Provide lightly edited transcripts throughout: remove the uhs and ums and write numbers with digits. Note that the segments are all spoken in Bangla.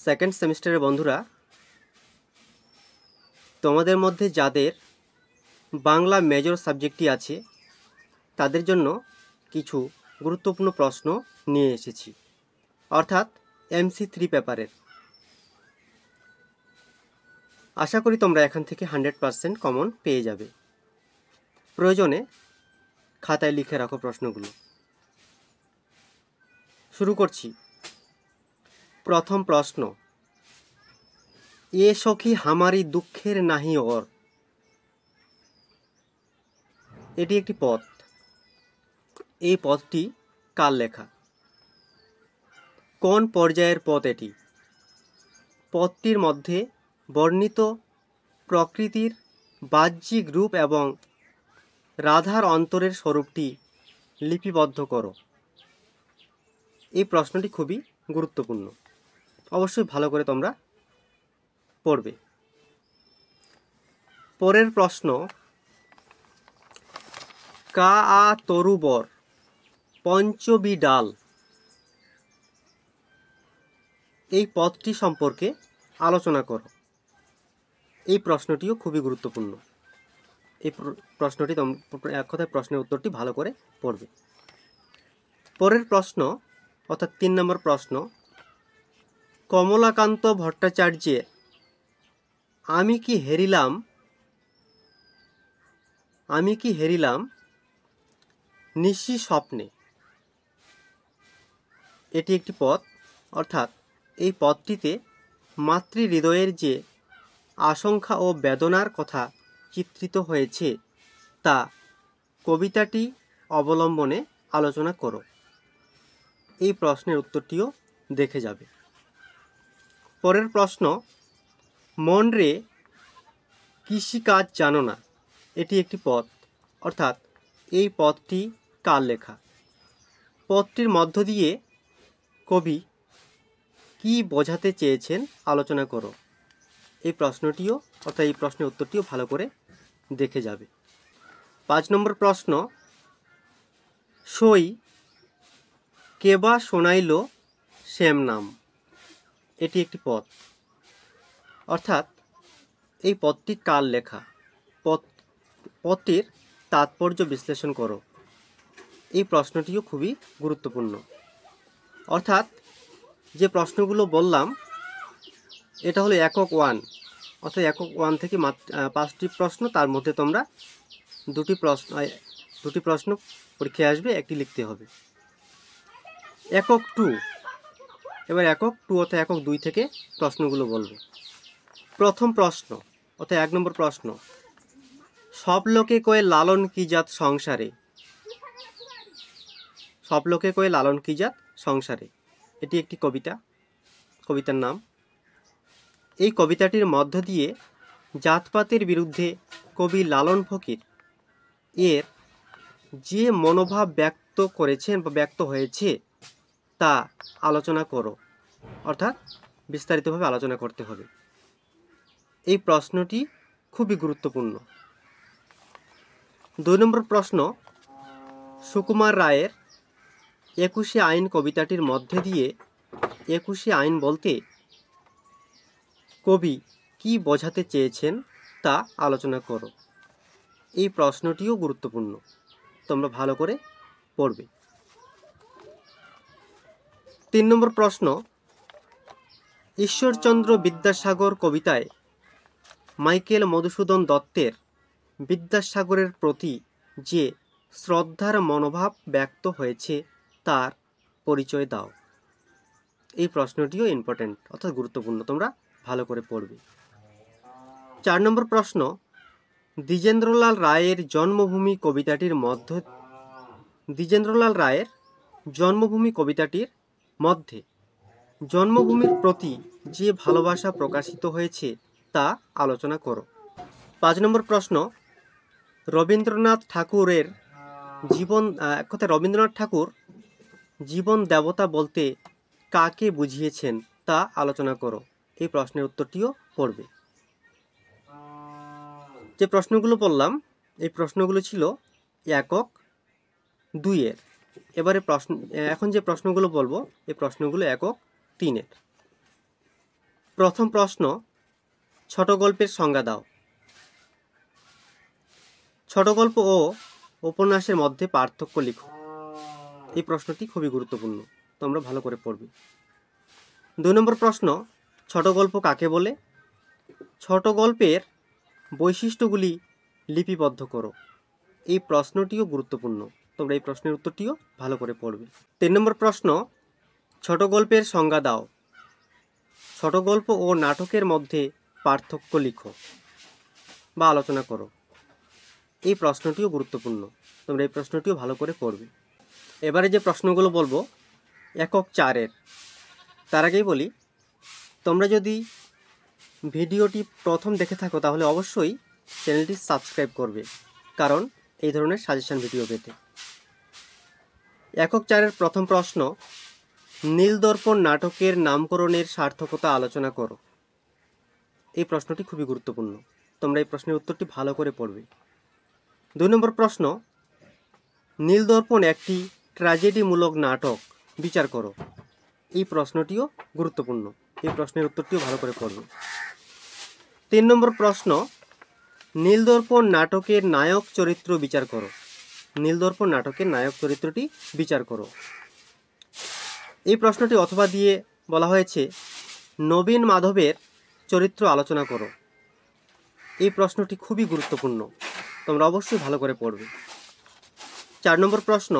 সেকেন্ড সেমিস্টারের বন্ধুরা, তোমাদের মধ্যে যাদের বাংলা মেজর সাবজেক্টটি আছে তাদের জন্য কিছু গুরুত্বপূর্ণ প্রশ্ন নিয়ে এসেছি, অর্থাৎ MC3 পেপারের। আশা করি তোমরা এখান থেকে 100% কমন পেয়ে যাবে। প্রয়োজনে খাতায় লিখে রাখো প্রশ্নগুলো। শুরু করছি। প্রথম প্রশ্ন, এ সখী হামারি দুঃখের নাহি ওর। এটি একটি পদ। এই পদটি কার লেখা? কোন পর্যায়ের পদ এটি? পদটির মধ্যে বর্ণিত প্রকৃতির বাহ্যিক রূপ এবং রাধার অন্তরের স্বরূপটি লিপিবদ্ধ করো। এই প্রশ্নটি খুবই গুরুত্বপূর্ণ, অবশ্যই ভালো করে তোমরা পড়বে। পরের প্রশ্ন, কা আ তরুবর পঞ্চবি ডাল। এই পদটি সম্পর্কে আলোচনা করো। এই প্রশ্নটিও খুবই গুরুত্বপূর্ণ। এই প্রশ্নটি এক কথায় প্রশ্নের উত্তরটি ভালো করে পড়বে। পরের প্রশ্ন অর্থাৎ 3 নম্বর প্রশ্ন, কমলাকান্ত ভট্টাচার্যের আমি কি হেরিলাম নিশি স্বপ্নে। এটি একটি পদ, অর্থাৎ এই পদটিতে মাতৃহৃদয়ের যে আশঙ্কা ও বেদনার কথা চিত্রিত হয়েছে তা কবিতাটি অবলম্বনে আলোচনা করো। এই প্রশ্নের উত্তরটিও দেখে যাবে। পরের প্রশ্ন, মন রে কৃষিকাজ জানো না। এটি একটি পদ, অর্থাৎ এই পদটি কার লেখা? পদটির মধ্য দিয়ে কবি কি বোঝাতে চেয়েছেন আলোচনা করো। এই প্রশ্নটিও অর্থাৎ এই প্রশ্নের উত্তরটিও ভালো করে দেখে যাবে। 5 নম্বর প্রশ্ন, সই কেবা শোনাইল শ্যাম নাম। এটি একটি পদ, অর্থাৎ এই পদটি কার লেখা? পদটির তাৎপর্য বিশ্লেষণ করো। এই প্রশ্নটিও খুবই গুরুত্বপূর্ণ। অর্থাৎ যে প্রশ্নগুলো বললাম এটা হলো একক 1, অর্থাৎ একক 1 থেকে 5টি প্রশ্ন। তার মধ্যে তোমরা দুটি প্রশ্ন পরীক্ষায় আসবে, একটি লিখতে হবে। একক 2, এবার একক 2 অর্থাৎ একক 2 থেকে প্রশ্নগুলো বলবো। প্রথম প্রশ্ন অর্থাৎ 1 নম্বর প্রশ্ন, সব লোকে কয়ে লালন কি জাত সংসারে। সব লোকে কয়ে লালন কি জাত সংসারে। এটি একটি কবিতার নাম। এই কবিতাটির মধ্য দিয়ে জাতপাতের বিরুদ্ধে কবি লালন ফকির এর যে মনোভাব ব্যক্ত করেছেন বা ব্যক্ত হয়েছে তা আলোচনা করো, অর্থাৎ বিস্তারিতভাবে আলোচনা করতে হবে। এই প্রশ্নটি খুবই গুরুত্বপূর্ণ। 2 নম্বর প্রশ্ন, সুকুমার রায়ের 21শে আইন কবিতাটির মধ্যে দিয়ে 21শে আইন বলতে কবি কি বোঝাতে চেয়েছেন তা আলোচনা করো। এই প্রশ্নটিও গুরুত্বপূর্ণ, তোমরা ভালো করে পড়বে। 3 নম্বর প্রশ্ন, ঈশ্বরচন্দ্র বিদ্যাসাগর কবিতায় মাইকেল মধুসূদন দত্তের বিদ্যাসাগরের প্রতি যে শ্রদ্ধার মনোভাব ব্যক্ত হয়েছে তার পরিচয় দাও। এই প্রশ্নটিও ইম্পর্টেন্ট, অর্থাৎ গুরুত্বপূর্ণ, তোমরা ভালো করে পড়বে। 4 নম্বর প্রশ্ন, দ্বিজেন্দ্রলাল রায়ের জন্মভূমি কবিতাটির মধ্যে জন্মভূমির প্রতি যে ভালোবাসা প্রকাশিত হয়েছে তা আলোচনা করো। 5 নম্বর প্রশ্ন, রবীন্দ্রনাথ ঠাকুর জীবন দেবতা বলতে কাকে বুঝিয়েছেন তা আলোচনা করো। এই প্রশ্নের উত্তরটিও পড়বে। যে প্রশ্নগুলো বললাম এই প্রশ্নগুলো ছিল একক 2 এর। এবারে এখন যে প্রশ্নগুলো বলবো এই প্রশ্নগুলো একক 3 এর। প্রথম প্রশ্ন, ছোট গল্পের সংজ্ঞা দাও। ছোট গল্প ও উপন্যাসের মধ্যে পার্থক্য লিখো। এই প্রশ্নটি খুবই গুরুত্বপূর্ণ, তোমরা ভালো করে পড়বে। 2 নম্বর প্রশ্ন, ছোট গল্প কাকে বলে? ছোট গল্পের বৈশিষ্ট্যগুলি লিপিবদ্ধ করো। এই প্রশ্নটিও গুরুত্বপূর্ণ, তোমরা এই প্রশ্নের উত্তরটিও ভালো করে পড়বে। 3 নম্বর প্রশ্ন, ছোট গল্পের সংজ্ঞা দাও। ছোট গল্প ও নাটকের মধ্যে পার্থক্য লিখো বা আলোচনা করো। এই প্রশ্নটিও গুরুত্বপূর্ণ, তোমরা এই প্রশ্নটিও ভালো করে পড়বে। এবারে যে প্রশ্নগুলো বলবো একক 4-এর, তার আগেই বলি, তোমরা যদি ভিডিওটি প্রথম দেখে থাকো তাহলে অবশ্যই চ্যানেলটি সাবস্ক্রাইব করবে, কারণ এই ধরনের সাজেশন ভিডিও পেতে। একক 4-এর প্রথম প্রশ্ন, নীলদর্পণ নাটকের নামকরণের সার্থকতা আলোচনা করো। এই প্রশ্নটি খুবই গুরুত্বপূর্ণ, তোমরা এই প্রশ্নের উত্তরটি ভালো করে পড়বে। 2 নম্বর প্রশ্ন, নীলদর্পণ একটি ট্র্যাজেডিমূলক নাটক, বিচার করো। এই প্রশ্নটিও গুরুত্বপূর্ণ, এই প্রশ্নের উত্তরটিও ভালো করে পড়বে। 3 নম্বর প্রশ্ন, নীলদর্পণ নাটকের নায়ক চরিত্র বিচার করো। নীলদর্পণ নাটকের নায়ক চরিত্রটি বিচার করো। এই প্রশ্নটি অথবা দিয়ে বলা হয়েছে নবীন মাধবের চরিত্র আলোচনা করো। এই প্রশ্নটি খুবই গুরুত্বপূর্ণ, তোমরা অবশ্যই ভালো করে পড়বে। 4 নম্বর প্রশ্ন,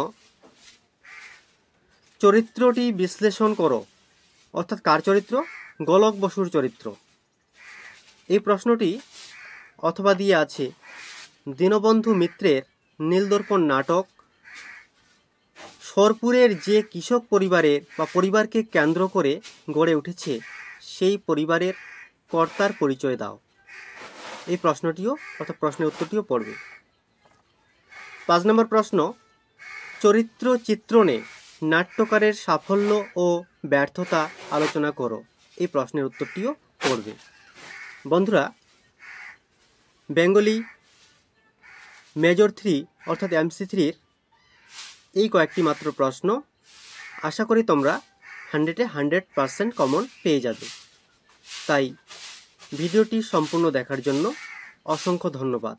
চরিত্রটি বিশ্লেষণ করো। অর্থাৎ কার চরিত্র? গোলক বসুর চরিত্র। এই প্রশ্নটি অথবা দিয়ে আছে দীনবন্ধু মিত্রের নীলদর্পণ নাটক সোরপুরের যে কৃষক পরিবারের বা পরিবারকে কেন্দ্র করে গড়ে উঠেছে সেই পরিবারের কর্তার পরিচয় দাও। এই প্রশ্নটিও অর্থাৎ প্রশ্নের উত্তরটিও পড়বে। 5 নম্বর প্রশ্ন, চরিত্র চিত্রণে নাট্যকারের সাফল্য ও ব্যর্থতা আলোচনা করো। এই প্রশ্নের উত্তরটিও পড়বে। বন্ধুরা, বেঙ্গলি মেজর 3 অর্থাৎ MC3-র এই কয়েকটি মাত্র প্রশ্ন, আশা করি তোমরা 100-এ 100% কমন পেয়ে যাবে। তাই ভিডিওটি সম্পূর্ণ দেখার জন্য অসংখ্য ধন্যবাদ।